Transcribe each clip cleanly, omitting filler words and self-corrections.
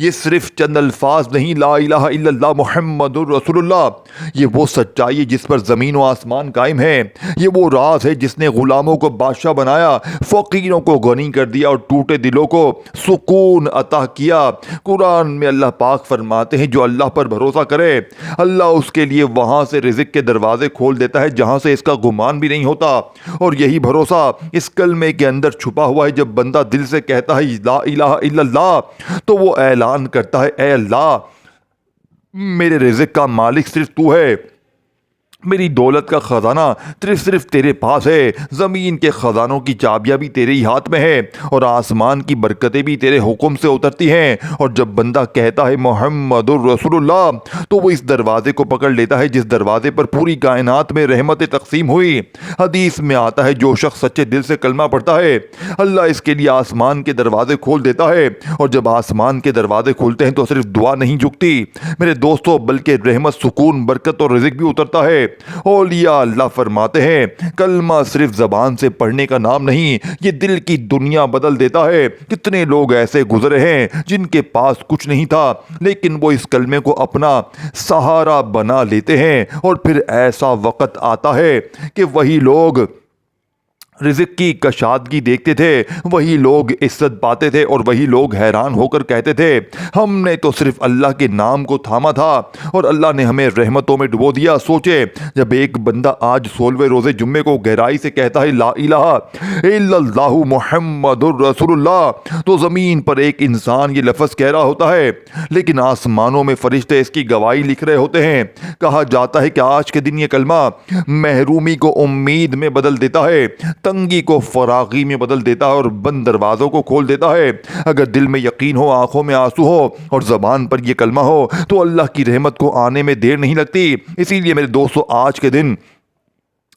یہ صرف چند الفاظ نہیں، لا الہ الا اللہ محمد الرسول اللہ، یہ وہ سچائی ہے جس پر زمین و آسمان قائم ہے، یہ وہ راز ہے جس نے غلاموں کو بادشاہ بنایا، فقیروں کو غنی کر دیا اور ٹوٹے دلوں کو سکون عطا کیا۔ قرآن میں اللہ پاک فرماتے ہیں جو اللہ پر بھروسہ کرے اللہ اس کے لیے وہاں سے رزق کے دروازے کھول دیتا ہے جہاں سے اس کا گمان بھی نہیں ہوتا، اور یہی بھروسہ اس کلمے کے اندر چھپا ہوا ہے۔ جب بندہ دل سے کہتا ہے لا الہ الا اللہ تو وہ اعلان کرتا ہے اے اللہ میرے رزق کا مالک صرف تو ہے، میری دولت کا خزانہ صرف تیرے پاس ہے، زمین کے خزانوں کی چابیاں بھی تیرے ہی ہاتھ میں ہے، اور آسمان کی برکتیں بھی تیرے حکم سے اترتی ہیں۔ اور جب بندہ کہتا ہے محمد الرسول اللہ تو وہ اس دروازے کو پکڑ لیتا ہے جس دروازے پر پوری کائنات میں رحمتیں تقسیم ہوئی۔ حدیث میں آتا ہے جو شخص سچے دل سے کلمہ پڑھتا ہے اللہ اس کے لیے آسمان کے دروازے کھول دیتا ہے، اور جب آسمان کے دروازے کھلتے ہیں تو صرف دعا نہیں جھکتی میرے دوستو، بلکہ رحمت، سکون، برکت اور رزق بھی اترتا ہے۔ اولیاء اللہ فرماتے ہیں کلمہ صرف زبان سے پڑھنے کا نام نہیں، یہ دل کی دنیا بدل دیتا ہے۔ کتنے لوگ ایسے گزرے ہیں جن کے پاس کچھ نہیں تھا لیکن وہ اس کلمے کو اپنا سہارا بنا لیتے ہیں، اور پھر ایسا وقت آتا ہے کہ وہی لوگ رزق کی کشادگی دیکھتے تھے، وہی لوگ عزت پاتے تھے، اور وہی لوگ حیران ہو کر کہتے تھے ہم نے تو صرف اللہ کے نام کو تھاما تھا اور اللہ نے ہمیں رحمتوں میں ڈبو دیا۔ سوچے جب ایک بندہ آج 16ویں روزے جمعے کو گہرائی سے کہتا ہے لا الہ الا اللہ محمد الرسول اللہ تو زمین پر ایک انسان یہ لفظ کہہ رہا ہوتا ہے لیکن آسمانوں میں فرشتے اس کی گواہی لکھ رہے ہوتے ہیں۔ کہا جاتا ہے کہ آج کے دن یہ کلمہ محرومی کو امید میں بدل دیتا ہے، تنگی کو فراغی میں بدل دیتا ہے، اور بند دروازوں کو کھول دیتا ہے۔ اگر دل میں یقین ہو، آنکھوں میں آنسو ہو اور زبان پر یہ کلمہ ہو تو اللہ کی رحمت کو آنے میں دیر نہیں لگتی۔ اسی لیے میرے دوستو آج کے دن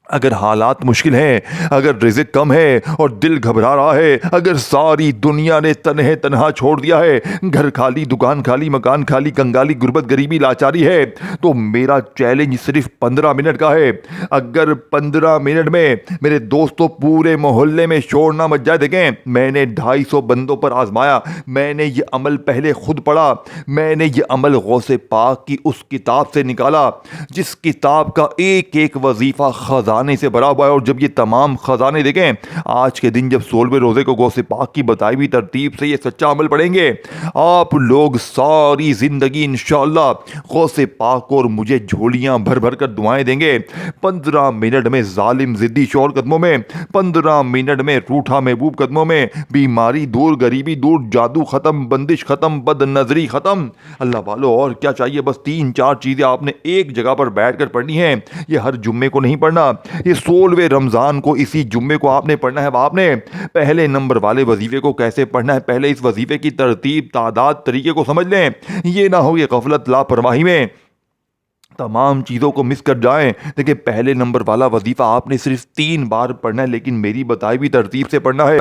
اگر حالات مشکل ہیں، اگر رزق کم ہے اور دل گھبرا رہا ہے، اگر ساری دنیا نے تنہا چھوڑ دیا ہے، گھر خالی، دکان خالی، مکان خالی، کنگالی، غربت، غریبی، لاچاری ہے، تو میرا چیلنج صرف 15 منٹ کا ہے۔ اگر 15 منٹ میں میرے دوستوں پورے محلے میں شور نہ مچ جائے، دیکھیں میں نے 250 بندوں پر آزمایا، میں نے یہ عمل پہلے خود پڑھا، میں نے یہ عمل غوث پاک کی اس کتاب سے نکالا جس کتاب کا ایک ایک وظیفہ خزانہ سے بھرا ہوا ہے، اور جب یہ تمام خزانے دیکھیں آج کے دن جب 16ویں روزے کو غوث پاک کی بتائی ہوئی ترتیب سے یہ سچا عمل پڑھیں گے آپ لوگ ساری زندگی انشاءاللہ غوث پاک اور مجھے جھولیاں بھر بھر کر دعائیں دیں گے۔ 15 منٹ میں ظالم ضدی شور قدموں میں، 15 منٹ میں روٹھا محبوب قدموں میں، بیماری دور، غریبی دور، جادو ختم، بندش ختم، بد نظری ختم۔ اللہ والو اور کیا چاہیے، بس 3-4 چیزیں آپ نے ایک جگہ پر بیٹھ کر پڑھنی ہیں۔ یہ ہر جمعے کو نہیں پڑھنا، یہ 16ویں رمضان کو اسی جمعے کو آپ نے پڑھنا ہے۔ اب آپ نے پہلے نمبر والے وظیفے کو کیسے پڑھنا ہے، پہلے اس وظیفے کی ترتیب، تعداد، طریقے کو سمجھ لیں، یہ نہ ہو یہ غفلت، لاپرواہی میں تمام چیزوں کو مس کر جائیں۔ دیکھیں پہلے نمبر والا وظیفہ آپ نے صرف 3 بار پڑھنا ہے لیکن میری بتائی ہوئی ترتیب سے پڑھنا ہے،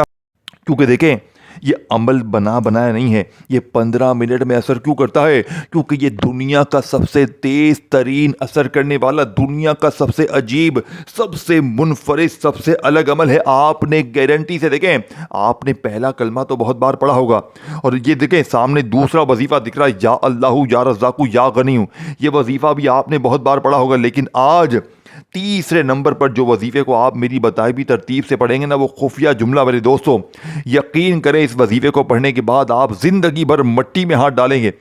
کیونکہ دیکھیں یہ عمل بنایا نہیں ہے، یہ 15 منٹ میں اثر کیوں کرتا ہے، کیونکہ یہ دنیا کا سب سے تیز ترین اثر کرنے والا، دنیا کا سب سے عجیب، سب سے منفرد، سب سے الگ عمل ہے۔ آپ نے گارنٹی سے دیکھیں آپ نے پہلا کلمہ تو بہت بار پڑھا ہوگا، اور یہ دیکھیں سامنے دوسرا وظیفہ دکھ رہا ہے یا اللہ یا رزاق یا غنی، یہ وظیفہ بھی آپ نے بہت بار پڑھا ہوگا، لیکن آج تیسرے نمبر پر جو وظیفے کو آپ میری بتائی بھی ترتیب سے پڑھیں گے نا وہ خفیہ جملہ، میرے دوستوں یقین کریں اس وظیفے کو پڑھنے کے بعد آپ زندگی بھر مٹی میں ہاتھ ڈالیں گے،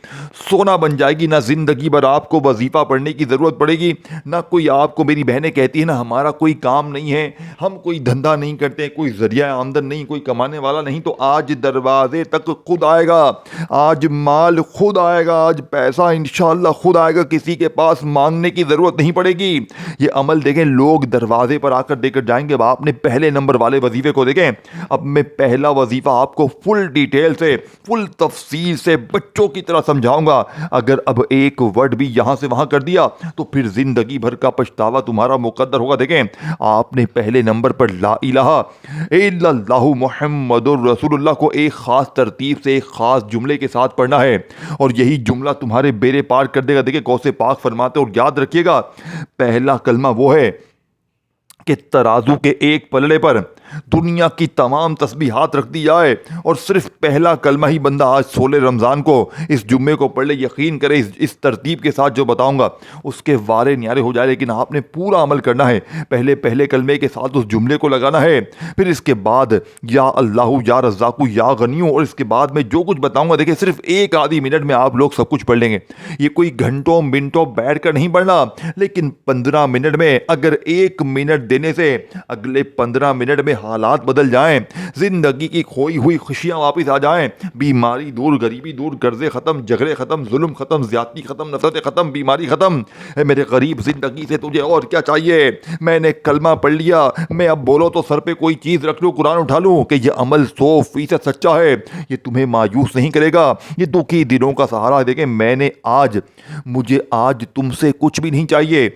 سونا بن جائے گی، نہ زندگی بھر آپ کو وظیفہ پڑھنے کی ضرورت پڑے گی، نہ کوئی آپ کو، میری بہنیں کہتی ہیں نا ہمارا کوئی کام نہیں ہے، ہم کوئی دھندا نہیں کرتے، کوئی ذریعہ آمدن نہیں، کوئی کمانے والا نہیں، تو آج دروازے تک خود آئے گا، آج مال خود آئے گا، آج پیسہ انشاءاللہ خود آئے گا، کسی کے پاس مانگنے کی ضرورت نہیں پڑے گی۔ یہ عمل دیکھیں لوگ دروازے پر آ کر دے کر جائیں گے۔ اب آپ نے پہلے نمبر والے وظیفے کو دیکھیں، اب میں پہلا وظیفہ آپ کو فل ڈیٹیل سے، فل تفصیل سے بچوں کی طرح سمجھاؤں گا۔ اگر اب ایک ورڈ بھی یہاں سے وہاں کر دیا تو پھر زندگی بھر کا پچھتاوا تمہارا مقدر ہوگا۔ دیکھیں آپ نے پہلے نمبر پر لا الہ الا اللہ محمد الرسول اللہ کو ایک خاص ترتیب سے، ایک خاص جملے کے ساتھ پڑھنا ہے، اور یہی جملہ تمہارے بیڑے پار کر دے گا۔ دیکھیں غوث پاک فرماتے اور یاد رکھیے گا پہلا کلمہ وہ ہے کہ ترازو کے ایک پلڑے پر دنیا کی تمام تسبیحات رکھ دی جائے اور صرف پہلا کلمہ ہی بندہ آج 16 رمضان کو اس جمعے کو پڑھ لے، یقین کرے اس ترتیب کے ساتھ جو بتاؤں گا اس کے وارے نیارے ہو جائے، لیکن آپ نے پورا عمل کرنا ہے۔ پہلے کلمے کے ساتھ اس جملے کو لگانا ہے، پھر اس کے بعد یا اللہ یا رزاق یا غنیوں، اور اس کے بعد میں جو کچھ بتاؤں گا دیکھیں صرف ایک آدھی منٹ میں آپ لوگ سب کچھ پڑھ لیں گے۔ یہ کوئی گھنٹوں منٹوں بیٹھ کر نہیں پڑھنا، لیکن 15 منٹ میں اگر 1 منٹ دینے سے اگلے 15 منٹ میں حالات بدل جائیں، زندگی کی کھوئی ہوئی خوشیاں واپس آ جائیں، بیماری دور، غریبی دور، قرضے ختم، جھگڑے ختم، ظلم ختم، زیادتی ختم، نفرت ختم، بیماری ختم۔ اے میرے غریب، زندگی سے تجھے اور کیا چاہیے؟ میں نے کلمہ پڑھ لیا، میں اب بولو تو سر پہ کوئی چیز رکھ لوں، قرآن اٹھا لوں کہ یہ عمل 100% سچا ہے، یہ تمہیں مایوس نہیں کرے گا، یہ دکھی دلوں کا سہارا ہے۔ دیکھیں مجھے آج تم سے کچھ بھی نہیں چاہیے،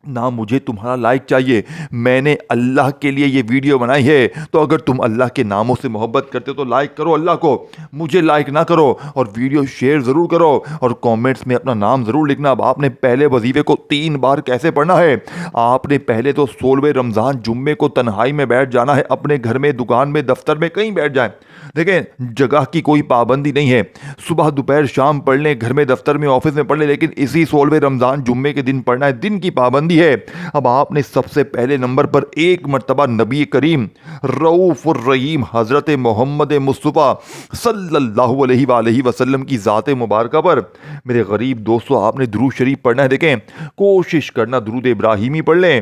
نہ مجھے تمہارا لائک چاہیے۔ میں نے اللہ کے لیے یہ ویڈیو بنائی ہے، تو اگر تم اللہ کے ناموں سے محبت کرتے ہو تو لائک کرو اللہ کو، مجھے لائک نہ کرو، اور ویڈیو شیئر ضرور کرو، اور کامنٹس میں اپنا نام ضرور لکھنا۔ اب آپ نے پہلے وظیفے کو 3 بار کیسے پڑھنا ہے؟ آپ نے پہلے تو 16ویں رمضان جمعے کو تنہائی میں بیٹھ جانا ہے، اپنے گھر میں، دکان میں، دفتر میں، کہیں بیٹھ جائیں۔ دیکھیں جگہ کی کوئی پابندی نہیں ہے، صبح دوپہر شام پڑھ لیں، گھر میں، دفتر میں، آفس میں پڑھ لیں، لیکن اسی 16ویں رمضان جمعے کے دن پڑھنا ہے، دن کی پابندی ہے۔ اب آپ نے سب سے پہلے نمبر پر ایک مرتبہ نبی کریم رؤوف الرحیم حضرت محمد مصطفیٰ صلی اللہ علیہ وآلہ وسلم کی ذات مبارکہ پر میرے غریب دوستو آپ نے درود شریف پڑھنا ہے۔ دیکھیں کوشش کرنا درود ابراہیمی پڑھ لیں،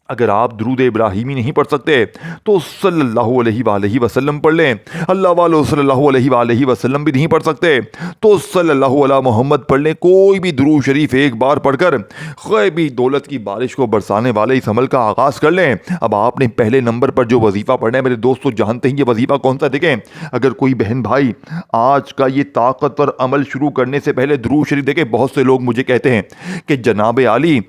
اگر آپ درود ابراہیمی نہیں پڑھ سکتے تو صلی اللہ علیہ وآلہ وسلم پڑھ لیں، اللہ والو صلی اللہ علیہ وآلہ وسلم بھی نہیں پڑھ سکتے تو صلی اللہ علیہ محمد پڑھ لیں۔ کوئی بھی درود شریف ایک بار پڑھ کر غیبی دولت کی بارش کو برسانے والے اس عمل کا آغاز کر لیں۔ اب آپ نے پہلے نمبر پر جو وظیفہ پڑھنا ہے میرے دوستو جانتے ہیں یہ وظیفہ کون سا؟ دیکھیں اگر کوئی بہن بھائی آج کا یہ طاقتور عمل شروع کرنے سے پہلے درود شریف، دیکھیں بہت سے لوگ مجھے کہتے ہیں کہ جناب عالی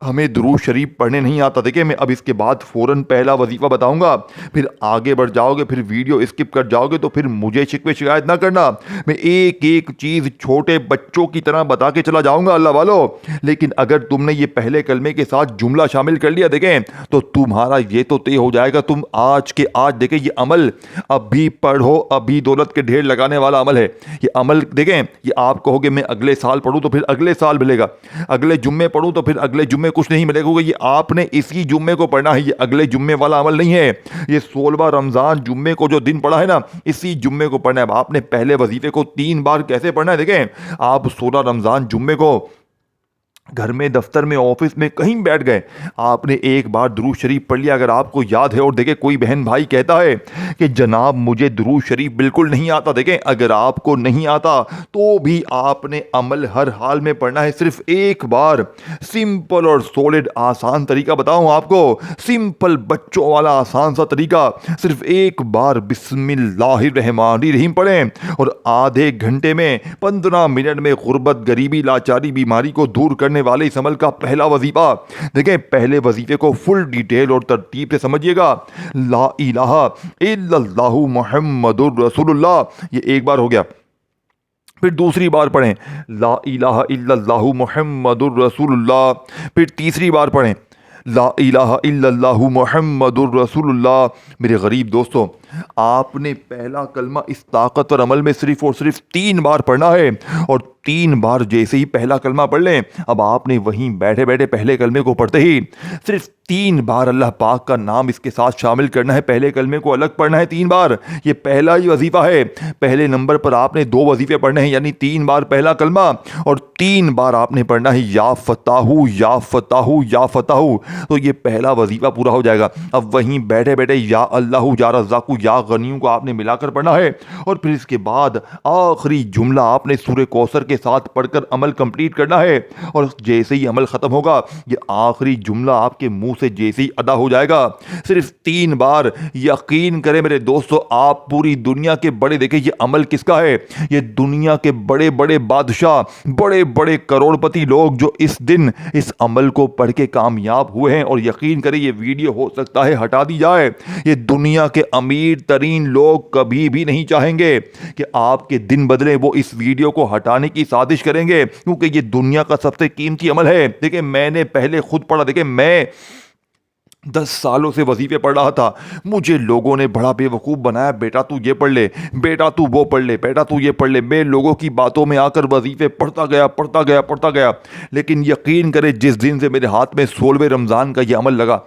ہمیں درود شریف پڑھنے نہیں آتا۔ دیکھیں میں اب اس کے بعد فوراً پہلا وظیفہ بتاؤں گا، پھر آگے بڑھ جاؤ گے، پھر ویڈیو اسکپ کر جاؤ گے تو پھر مجھے شکوے شکایت نہ کرنا۔ میں ایک ایک چیز چھوٹے بچوں کی طرح بتا کے چلا جاؤں گا اللہ والو، لیکن اگر تم نے یہ پہلے کلمے کے ساتھ جملہ شامل کر لیا دیکھیں تو تمہارا یہ تو طے ہو جائے گا، تم آج کے آج دیکھیں یہ عمل ابھی پڑھو ابھی دولت کے ڈھیر لگانے والا عمل ہے۔ یہ عمل دیکھیں یہ آپ کہو گے میں اگلے سال پڑھوں تو پھر اگلے سال ملے گا، اگلے جمعے پڑھوں تو پھر اگلے جمعے کچھ نہیں ملے گا، یہ آپ نے اسی جمعے کو پڑھنا ہے، یہ اگلے جمعے والا عمل نہیں ہے۔ یہ 16واں رمضان جمعے کو جو دن پڑھا ہے نا اسی جمعے کو پڑھنا ہے۔ اب آپ نے پہلے وظیفے کو 3 بار کیسے پڑھنا ہے؟ دیکھیں آپ 16 رمضان جمعے کو گھر میں، دفتر میں، آفس میں کہیں بیٹھ گئے، آپ نے ایک بار درود شریف پڑھ لیا اگر آپ کو یاد ہے۔ اور دیکھیں کوئی بہن بھائی کہتا ہے کہ جناب مجھے درود شریف بالکل نہیں آتا، دیکھیں اگر آپ کو نہیں آتا تو بھی آپ نے عمل ہر حال میں پڑھنا ہے، صرف ایک بار۔ سمپل اور سولڈ آسان طریقہ بتاؤں آپ کو، سمپل بچوں والا آسان سا طریقہ، صرف ایک بار بسم اللہ الرحمن الرحیم پڑھیں اور آدھے گھنٹے میں 15 منٹ میں غربت، غریبی، لاچاری، بیماری کو دور کرنے والے اس عمل کا پہلا وظیفہ۔ دیکھیں پہلے وظیفے کو فل ڈیٹیل اور ترتیب سے سمجھیے گا۔ لا الہ الا اللہ محمد الرسول اللہ، یہ ایک بار ہو گیا، پھر دوسری بار پڑھیں لا الہ الا اللہ محمد الرسول اللہ، پھر تیسری بار پڑھیں لا الہ الا اللہ محمد الرسول اللہ۔ میرے غریب دوستو آپ نے پہلا کلمہ اس طاقتور عمل میں صرف اور صرف 3 بار پڑھنا ہے، اور 3 بار جیسے ہی پہلا کلمہ پڑھ لیں اب آپ نے وہیں بیٹھے بیٹھے پہلے کلمے کو پڑھتے ہی صرف 3 بار اللہ پاک کا نام اس کے ساتھ شامل کرنا ہے، پہلے کلمے کو الگ پڑھنا ہے 3 بار، یہ پہلا ہی وظیفہ ہے۔ پہلے نمبر پر آپ نے 2 وظیفے پڑھنے ہیں، یعنی 3 بار پہلا کلمہ اور 3 بار آپ نے پڑھنا ہے یا فتاح یا فتاح یا فتاح، تو یہ پہلا وظیفہ پورا ہو جائے گا۔ اب وہیں بیٹھے بیٹھے یا اللہ یا رزاق یا غنیوں کو آپ نے ملا کر پڑھنا ہے، اور پھر اس کے بعد آخری جملہ آپ نے سورہ کوثر کے ساتھ پڑھ کر عمل کمپلیٹ کرنا ہے، اور جیسے ہی عمل ختم ہوگا یہ آخری جملہ آپ کے منہ سے جیسے ہی ادا ہو جائے گا صرف 3 بار، یقین کریں میرے دوستو آپ پوری دنیا کے بڑے، دیکھیں یہ عمل کس کا ہے، یہ دنیا کے بڑے بڑے بادشاہ، بڑے بڑے کروڑ پتی لوگ جو اس دن اس عمل کو پڑھ کے کامیاب ہوئے ہیں اور یقین کریں یہ ویڈیو ہو سکتا ہے ہٹا دی جائے. یہ دنیا کے امیر ترین لوگ کبھی بھی نہیں چاہیں گے کہ آپ کے دن بدلے. وہ اس ویڈیو کو ہٹانے کی سازش کریں گے کیونکہ یہ دنیا کا سب سے قیمتی عمل ہے. دیکھیں میں نے پہلے خود پڑھا, دیکھیں میں 10 سالوں سے وظیفے پڑھ رہا تھا. مجھے لوگوں نے بڑا بے وقوف بنایا, بیٹا تو یہ پڑھ لے, بیٹا تو وہ پڑھ لے, بیٹا تو یہ پڑھ لے. میں لوگوں کی باتوں میں آ کر وظیفے پڑھتا گیا. لیکن یقین کرے جس دن سے میرے ہاتھ میں 16ویں رمضان کا یہ عمل لگا,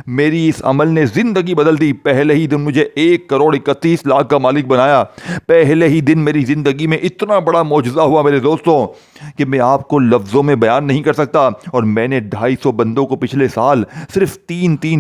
میری اس عمل نے زندگی بدل دی. پہلے ہی دن مجھے 1,31,00,000 کا مالک بنایا. پہلے ہی دن میری زندگی میں اتنا بڑا معجزہ ہوا میرے دوستوں کہ میں آپ کو لفظوں میں بیان نہیں کر سکتا. اور میں نے 250 بندوں کو پچھلے سال صرف 3-5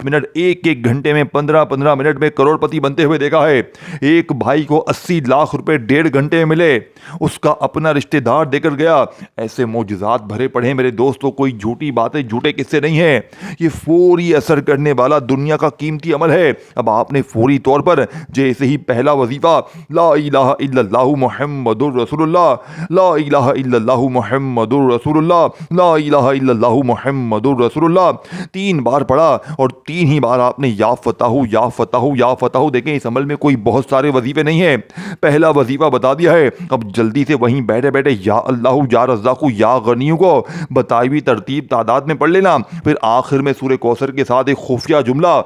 منٹ, ایک گھنٹے میں 15 منٹ میں کروڑ پتی بنتے ہوئے دیکھا ہے. ایک بھائی کو 80 لاکھ روپے 1.5 گھنٹے میں ملے, اس کا اپنا رشتہ دار دے کر گیا. ایسے معجزات بھرے پڑے ہیں میرے دوستوں, کوئی جھوٹی باتیں جھوٹے قصے نہیں ہیں. یہ فوری اثر کرنے والا دنیا کا قیمتی عمل ہے. اب آپ نے فوری طور پر جیسے ہی پہلا وظیفہ لا الہ الا اللہ محمد الرسول اللہ, لا الہ الا اللہ محمد الرسول اللہ, لا الہ الا اللہ محمد الرسول اللہ 3 بار پڑھا اور 3 ہی بار آپ نے یا فتح یا فتح یا فتح. دیکھیں اس عمل میں کوئی بہت سارے وظیفے نہیں ہیں, پہلا وظیفہ بتا دیا ہے. اب جلدی سے وہیں بیٹھے بیٹھے یا اللہ یا رزاق یا غنی کو بتائی ہوئی ترتیب تعداد میں پڑھ لینا. پھر آخر میں سورہ کوثر کے ساتھ ایک خفیہ جملہ.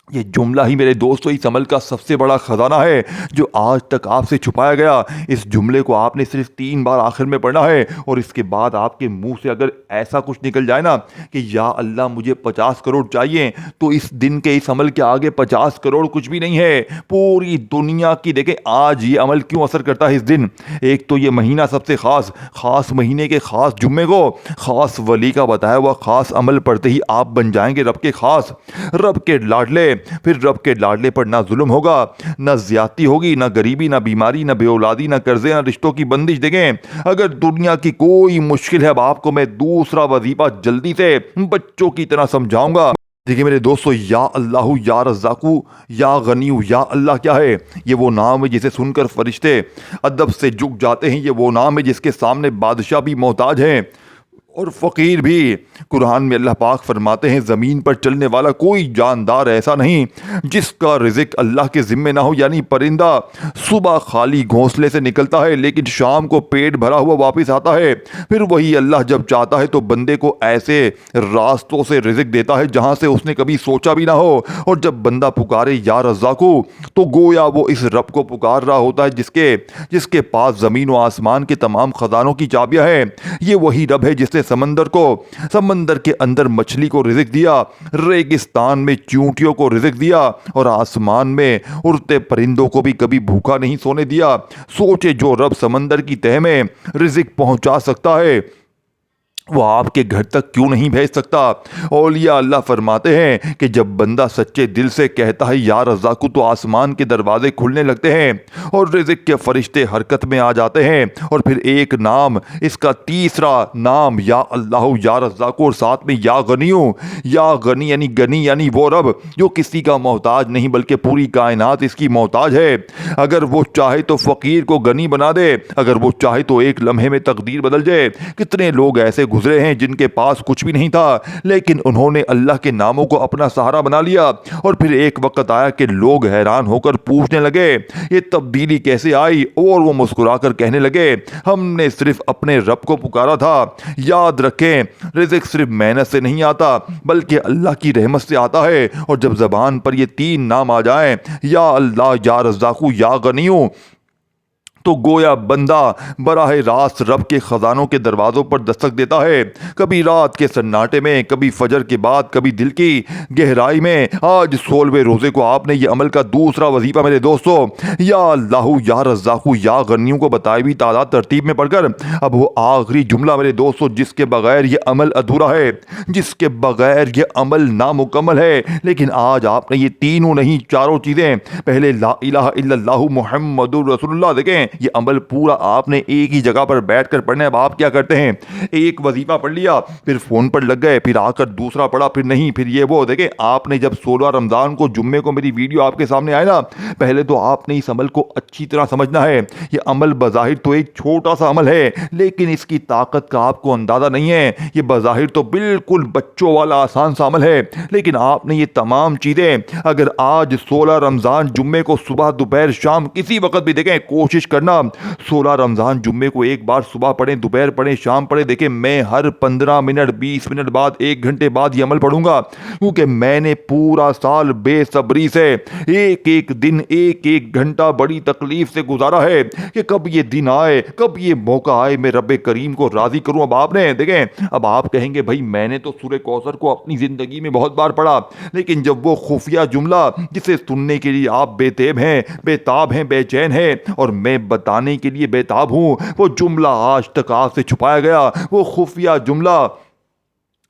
یہ جملہ ہی میرے دوستو اس عمل کا سب سے بڑا خزانہ ہے جو آج تک آپ سے چھپایا گیا. اس جملے کو آپ نے صرف 3 بار آخر میں پڑھنا ہے اور اس کے بعد آپ کے منہ سے اگر ایسا کچھ نکل جائے نا کہ یا اللہ مجھے 50 کروڑ چاہیے, تو اس دن کے اس عمل کے آگے 50 کروڑ کچھ بھی نہیں ہے. پوری دنیا کی دیکھیں آج یہ عمل کیوں اثر کرتا ہے اس دن. ایک تو یہ مہینہ سب سے خاص مہینے کے خاص جمعے کو خاص ولی کا بتایا ہوا خاص عمل پڑھتے ہی آپ بن جائیں گے رب کے خاص, رب کے لاڈلے. پھر رب کے لاڈلے پر نہ ظلم ہوگا, نہ زیادتی ہوگی, نہ غریبی, نہ بیماری, نہ بے اولادی, نہ قرضے, نہ رشتوں کی بندش. دیکھیں اگر دنیا کی کوئی مشکل ہے, اب آپ کو میں دوسرا وظیفہ جلدی سے بچوں کی طرح سمجھاؤں گا. دیکھیں میرے دوستو, یا اللہ یا رزاقو یا غنیو, یا اللہ کیا ہے؟ یہ وہ نام ہے جسے سن کر فرشتے ادب سے جھک جاتے ہیں. یہ وہ نام ہے جس کے سامنے بادشاہ بھی محتاج ہیں اور فقیر بھی. قرآن میں اللہ پاک فرماتے ہیں زمین پر چلنے والا کوئی جاندار ایسا نہیں جس کا رزق اللہ کے ذمے نہ ہو. یعنی پرندہ صبح خالی گھونسلے سے نکلتا ہے لیکن شام کو پیٹ بھرا ہوا واپس آتا ہے. پھر وہی اللہ جب چاہتا ہے تو بندے کو ایسے راستوں سے رزق دیتا ہے جہاں سے اس نے کبھی سوچا بھی نہ ہو. اور جب بندہ پکارے یا رزاقو تو گویا وہ اس رب کو پکار رہا ہوتا ہے جس کے پاس زمین و آسمان کے تمام خزانوں کی چابیاں ہیں. یہ وہی رب ہے جس نے سمندر کے اندر مچھلی کو رزق دیا, ریگستان میں چونٹیوں کو رزق دیا اور آسمان میں اڑتے پرندوں کو بھی کبھی بھوکا نہیں سونے دیا. سوچے جو رب سمندر کی تہ میں رزق پہنچا سکتا ہے وہ آپ کے گھر تک کیوں نہیں بھیج سکتا. اولیاء اللہ فرماتے ہیں کہ جب بندہ سچے دل سے کہتا ہے یا رزاقو تو آسمان کے دروازے کھلنے لگتے ہیں اور رزق کے فرشتے حرکت میں آ جاتے ہیں. اور پھر ایک نام, اس کا تیسرا نام یا اللہ یا رزاقو اور ساتھ میں یا غنیو, یا غنی یعنی وہ رب جو کسی کا محتاج نہیں بلکہ پوری کائنات اس کی محتاج ہے. اگر وہ چاہے تو فقیر کو غنی بنا دے, اگر وہ چاہے تو ایک لمحے میں تقدیر بدل جائے. کتنے لوگ ایسے گزرے ہیں جن کے پاس کچھ بھی نہیں تھا لیکن انہوں نے اللہ کے ناموں کو اپنا سہارا بنا لیا. اور پھر ایک وقت آیا کہ لوگ حیران ہو کر پوچھنے لگے یہ تبدیلی کیسے آئی, اور وہ مسکرا کر کہنے لگے ہم نے صرف اپنے رب کو پکارا تھا. یاد رکھیں رزق صرف محنت سے نہیں آتا بلکہ اللہ کی رحمت سے آتا ہے. اور جب زبان پر یہ 3 نام آ جائیں یا اللہ یا رزاقو یا غنیو تو گویا بندہ براہ راست رب کے خزانوں کے دروازوں پر دستک دیتا ہے. کبھی رات کے سناٹے میں, کبھی فجر کے بعد, کبھی دل کی گہرائی میں. آج 16ویں روزے کو آپ نے یہ عمل کا دوسرا وظیفہ میرے دوستو یا اللہ یا رزاقو یا غنیوں کو بتائی ہوئی تعداد ترتیب میں پڑھ کر اب وہ آخری جملہ میرے دوستو جس کے بغیر یہ عمل ادھورا ہے, جس کے بغیر یہ عمل نامکمل ہے. لیکن آج آپ نے یہ تینوں نہیں 4 چیزیں, پہلے لا الہ الا اللہ محمد الرسول اللہ, دیکھیں یہ عمل پورا آپ نے ایک ہی جگہ پر بیٹھ کر پڑھنا ہے۔ اب آپ کیا کرتے ہیں، ایک وظیفہ پڑھ لیا، پھر فون پر لگ گئے، پھر آ کر دوسرا پڑھا، پھر نہیں، پھر یہ وہ دیکھیں آپ نے جب 16 رمضان کو جمعے کو میری ویڈیو آپ کے سامنے آئے نا، پہلے تو آپ نے اس عمل کو اچھی طرح سمجھنا ہے۔ یہ عمل بظاہر تو ایک چھوٹا سا عمل ہے، لیکن اس کی طاقت کا آپ کو اندازہ نہیں ہے۔ یہ بظاہر تو بالکل بچوں والا آسان سا عمل ہے، لیکن آپ نے یہ تمام چیزیں اگر آج 16 رمضان جمعے کو صبح دوپہر شام کسی وقت بھی دیکھیں، کوشش کرنا 16 رمضان جمعے کو ایک بار صبح پڑھیں، دوپہر پڑھیں، شام پڑھیں۔ دیکھیں میں ہر 15 منٹ 20 منٹ بعد 1 گھنٹے بعد یہ عمل پڑھوں گا، کیونکہ میں نے پورا سال بے صبری سے ایک ایک دن ایک ایک گھنٹہ بڑی تکلیف سے گزارا ہے کہ کب یہ دن آئے، کب یہ موقع آئے میں رب کریم کو راضی کروں۔ اب آپ نے دیکھیں، اب آپ کہیں گے بھائی میں نے تو سورہ کوثر کو اپنی زندگی میں بہت بار پڑھا، لیکن جب وہ خفیہ جملہ جسے سننے کے لیے آپ بے تاب ہیں، بے چین ہیں، اور میں بتانے کے لیے بے تاب ہوں، وہ جملہ آج تک آپ سے چھپایا گیا، وہ خفیہ جملہ،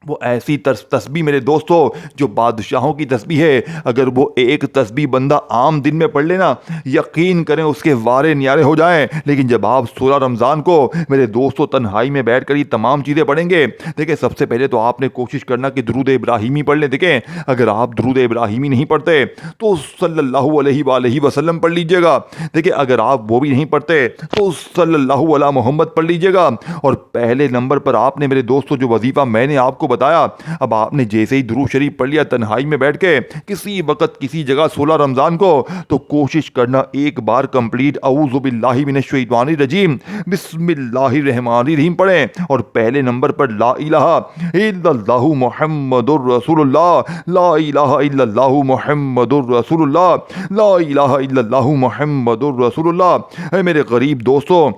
وہ ایسی تسبیح میرے دوستو جو بادشاہوں کی تسبیح ہے، اگر وہ ایک تسبیح بندہ عام دن میں پڑھ لینا، یقین کریں اس کے وارے نیارے ہو جائیں۔ لیکن جب آپ 16 رمضان کو میرے دوستو تنہائی میں بیٹھ کر یہ تمام چیزیں پڑھیں گے، دیکھیں سب سے پہلے تو آپ نے کوشش کرنا کہ درود ابراہیمی پڑھ لیں۔ دیکھیں اگر آپ درود ابراہیمی نہیں پڑھتے تو صلی اللہ علیہ وآلہ وسلم پڑھ لیجئے گا۔ دیکھیں اگر آپ وہ بھی نہیں پڑھتے تو صلی اللہ علی محمد پڑھ لیجئے گا۔ اور پہلے نمبر پر آپ نے میرے دوستو جو وظیفہ میں نے آپ کو بتایا، اب آپ نے جیسے ہی درود شریف پڑھ لیا تنہائی میں بیٹھ کے کسی وقت کسی جگہ 16 رمضان کو، تو کوشش کرنا ایک بار کمپلیٹ اعوذ باللہ من الشیطان الرجیم بسم اللہ الرحمن الرحیم پڑھیں، اور پہلے نمبر پر لا الہ الا اللہ محمد الرسول اللہ، لا الہ الا اللہ محمد الرسول اللہ، لا الہ الا اللہ محمد الرسول اللہ۔ اے میرے غریب دوستو،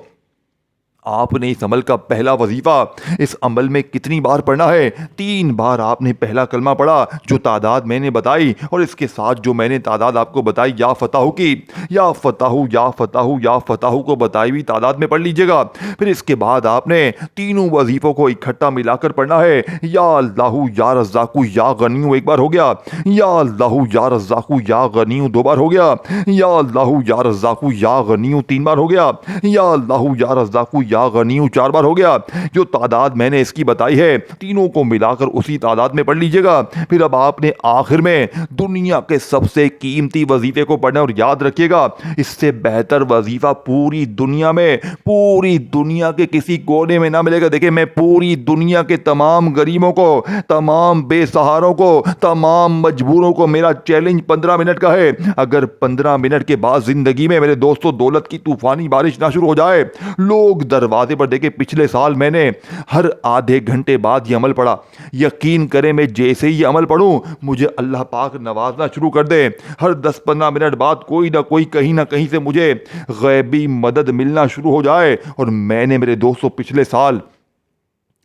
آپ نے اس عمل کا پہلا وظیفہ اس عمل میں کتنی بار پڑھنا ہے؟ 3 بار آپ نے پہلا کلمہ پڑھا جو تعداد میں نے بتائی، اور اس کے ساتھ جو میں نے تعداد آپ کو بتائی یا فتح کی، یا فتح یا فتح یا فتح کو بتائی ہوئی تعداد میں پڑھ لیجئے گا۔ پھر اس کے بعد آپ نے تینوں وظیفوں کو اکٹھا ملا کر پڑھنا ہے۔ یا اللہ یا رزاق یا غنی ایک بار ہو گیا، یا اللہ یا رزاق یا غنی 2 بار ہو گیا، یا اللہ یا رزاق یا غنی 3 بار ہو گیا، یا اللہ یا رزاق یا غنی 4 بار ہو گیا۔ جو تعداد میں نے اس کی بتائی ہے تینوں کو ملا کر اسی تعداد میں پڑھ لیجئے گا۔ پھر اب آپ نے آخر میں دنیا کے سب سے قیمتی وظیفے کو پڑھنا، اور یاد رکھیے گا اس سے بہتر وظیفہ پوری دنیا میں، پوری دنیا کے کسی کونے میں نہ ملے گا۔ دیکھیں میں پوری دنیا کے تمام غریبوں کو، تمام بے سہاروں کو، تمام مجبوروں کو میرا چیلنج 15 منٹ کا ہے۔ اگر 15 منٹ کے بعد زندگی میں میرے دوستو دولت کی طوفانی بارش نہ شروع ہو جائے، لوگ دروازے پر دیکھیں پچھلے سال میں نے ہر آدھے گھنٹے بعد یہ عمل پڑھا، یقین کریں میں جیسے ہی یہ عمل پڑھوں مجھے اللہ پاک نوازنا شروع کر دے، ہر 10-15 منٹ بعد کوئی نہ کوئی کہیں نہ کہیں سے مجھے غیبی مدد ملنا شروع ہو جائے۔ اور میں نے میرے دوستو پچھلے سال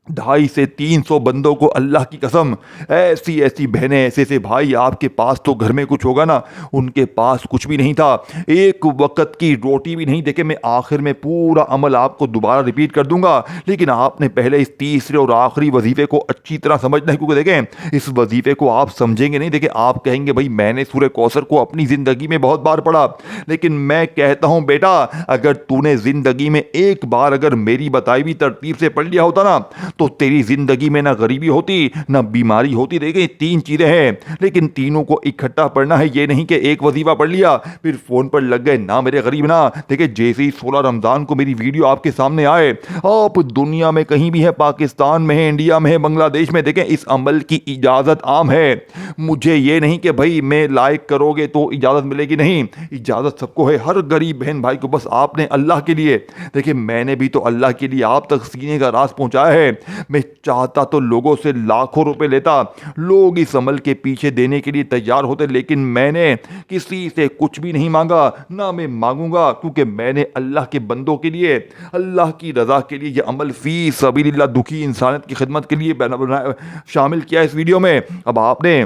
250 سے 300 بندوں کو اللہ کی قسم، ایسی ایسی بہنیں، ایسے ایسے بھائی، آپ کے پاس تو گھر میں کچھ ہوگا نا، ان کے پاس کچھ بھی نہیں تھا، ایک وقت کی روٹی بھی نہیں۔ دیکھیں میں آخر میں پورا عمل آپ کو دوبارہ ریپیٹ کر دوں گا، لیکن آپ نے پہلے اس تیسرے اور آخری وظیفے کو اچھی طرح سمجھنا ہے، کیونکہ دیکھیں اس وظیفے کو آپ سمجھیں گے نہیں، دیکھیں آپ کہیں گے بھائی میں نے سورہ کوثر کو اپنی زندگی میں بہت بار پڑھا، لیکن میں کہتا ہوں بیٹا اگر تو نے زندگی میں ایک بار اگر میری بتائی ہوئی ترتیب سے پڑھ لیا ہوتا نا، تو تیری زندگی میں نہ غریبی ہوتی نہ بیماری ہوتی۔ دیکھیں 3 چیزیں ہیں، لیکن تینوں کو اکٹھا پڑھنا ہے، یہ نہیں کہ ایک وظیفہ پڑھ لیا پھر فون پر لگ گئے، نہ میرے غریب نہ۔ دیکھیں جیسے ہی 16 رمضان کو میری ویڈیو آپ کے سامنے آئے، آپ دنیا میں کہیں بھی ہیں، پاکستان میں ہیں، انڈیا میں ہیں، بنگلہ دیش میں، دیکھیں اس عمل کی اجازت عام ہے۔ مجھے یہ نہیں کہ بھائی میں لائک کرو گے تو اجازت ملے گی، نہیں، اجازت سب کو ہے، ہر غریب بہن بھائی کو، بس آپ نے اللہ کے لیے، دیکھیں میں نے بھی تو اللہ کے لیے آپ تک سینے کا راز پہنچایا ہے۔ میں چاہتا تو لوگوں سے لاکھوں روپے لیتا، لوگ اس عمل کے پیچھے دینے کے لیے تیار ہوتے، لیکن میں نے کسی سے کچھ بھی نہیں مانگا، نہ میں مانگوں گا، کیونکہ میں نے اللہ کے بندوں کے لیے، اللہ کی رضا کے لیے یہ عمل فی سبیل اللہ، دکھی انسانیت کی خدمت کے لیے شامل کیا اس ویڈیو میں۔ اب آپ نے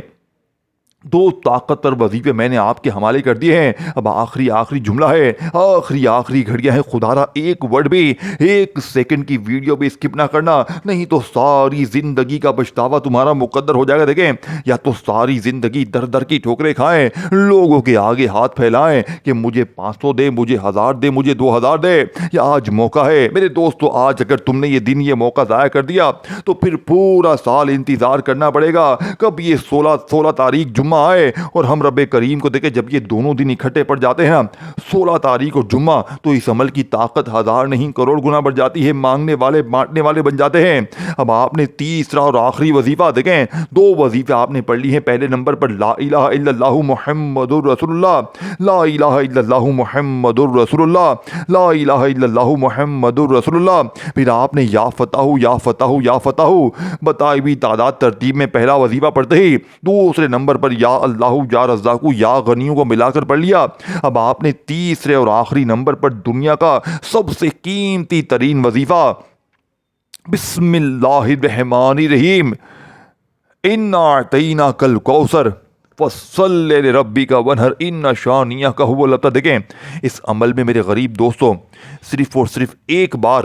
دو طاقتور وظیفے میں نے آپ کے حوالے کر دیے ہیں. اب آخری جملہ ہے, آخری گھڑیاں ہیں. خدا را ایک ورڈ بھی, ایک سیکنڈ کی ویڈیو بھی اسکپ نہ کرنا, نہیں تو ساری زندگی کا پچھتاوا تمہارا مقدر ہو جائے گا. دیکھیں, یا تو ساری زندگی در کی ٹھوکریں کھائیں, لوگوں کے آگے ہاتھ پھیلائیں کہ مجھے 500 دے, مجھے 1000 دے, مجھے 2000 دے. یا آج موقع ہے میرے دوستو, آج اگر تم نے یہ دن, یہ موقع ضائع کر دیا تو پھر پورا سال انتظار کرنا پڑے گا کب یہ 16 تاریخ جمعہ آئے. اور ہم رب کریم کو دیکھیں, جب یہ دونوں دن اکٹھے پڑ جاتے ہیں نا, 16 تاریخ اور جمعہ, تو اس عمل کی طاقت 1000 نہیں کروڑ گنا بڑھ جاتی ہے. مانگنے والے بانٹنے والے بن جاتے ہیں. اب آپ نے تیسرا اور آخری وظیفہ دیکھیں, 2 وظیفے آپ نے پڑھ لی ہیں. پہلے نمبر پر لا الہ الا اللہ محمد الرسول اللہ, لا الہ الا اللہ محمد الرسول اللہ, لا الہ الا اللہ محمد الرسول اللہ. پھر آپ نے یا فتح یا فتح یا فتح بتائی بھی تعداد ترتیب میں پہلا وظیفہ پڑھتے ہی دوسرے نمبر پر یا اللہ یا رزاق یا غنیوں کو ملا کر پڑھ لیا. اب آپ نے تیسرے اور آخری نمبر پر دنیا کا سب سے قیمتی ترین وظیفہ بسم اللہ الرحمن الرحیم, انا اعطیناک الکوثر فصل لربک وانحر ان شانئک ھو الابتر. دیکھیں, اس عمل میں میرے غریب دوستوں صرف اور صرف ایک بار,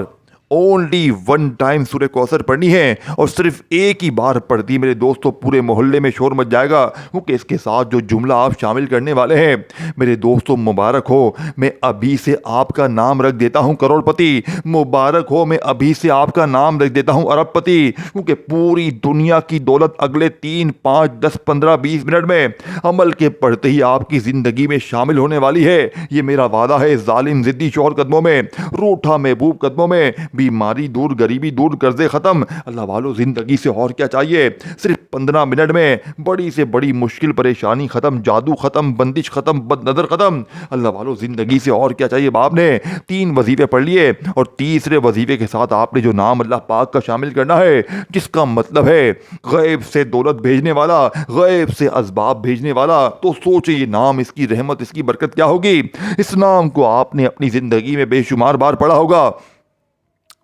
اونلی 1 ٹائم سورہ کوثر پڑھنی ہے, اور صرف ایک ہی بار پڑھتی میرے دوستوں پورے محلے میں شور مچ جائے گا, کیونکہ اس کے ساتھ جو جملہ آپ شامل کرنے والے ہیں میرے دوستوں مبارک ہو. میں ابھی سے آپ کا نام رکھ دیتا ہوں کروڑ پتی, مبارک ہو میں ابھی سے آپ کا نام رکھ دیتا ہوں ارب پتی, کیونکہ پوری دنیا کی دولت اگلے 3, 5, 10, 15, 20 منٹ میں عمل کے پڑھتے ہی آپ کی زندگی میں شامل ہونے والی ہے. یہ میرا وعدہ ہے. ظالم ضدی شوہر قدموں میں, روٹھا محبوب قدموں میں, بیماری دور, غریبی دور, قرضے ختم. اللہ والو زندگی سے اور کیا چاہیے؟ صرف 15 منٹ میں بڑی سے بڑی مشکل پریشانی ختم, جادو ختم, بندش ختم, بد نظر ختم. اللہ والو زندگی سے اور کیا چاہیے؟ باپ نے 3 وظیفے پڑھ لیے, اور تیسرے وظیفے کے ساتھ آپ نے جو نام اللہ پاک کا شامل کرنا ہے, جس کا مطلب ہے غیب سے دولت بھیجنے والا, غیب سے اسباب بھیجنے والا. تو سوچیں یہ نام, اس کی رحمت, اس کی برکت کیا ہوگی. اس نام کو آپ نے اپنی زندگی میں بے شمار بار پڑھا ہوگا,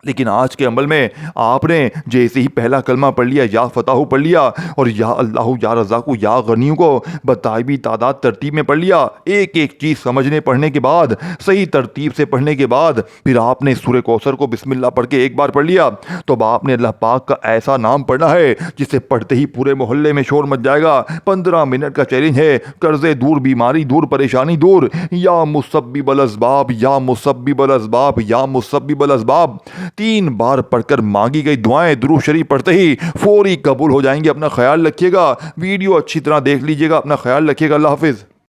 لیکن آج کے عمل میں آپ نے جیسے ہی پہلا کلمہ پڑھ لیا, یا فتح پڑھ لیا, اور یا اللہ یا رزاق یا غنیوں کو بتائی بھی تعداد ترتیب میں پڑھ لیا. ایک ایک چیز سمجھنے پڑھنے کے بعد, صحیح ترتیب سے پڑھنے کے بعد, پھر آپ نے سورہ کوثر کو بسم اللہ پڑھ کے ایک بار پڑھ لیا. تو اب آپ نے اللہ پاک کا ایسا نام پڑھنا ہے جسے پڑھتے ہی پورے محلے میں شور مچ جائے گا. 15 منٹ کا چیلنج ہے. قرضے دور, بیماری دور, پریشانی دور. یا مسبب الاسباب, یا مسبب الاسباب, یا مسبب الاسباب 3 بار پڑھ کر مانگی گئی دعائیں درود شریف پڑھتے ہی فوری قبول ہو جائیں گے. اپنا خیال رکھیے گا, ویڈیو اچھی طرح دیکھ لیجیے گا, اپنا خیال رکھیے گا. اللہ حافظ.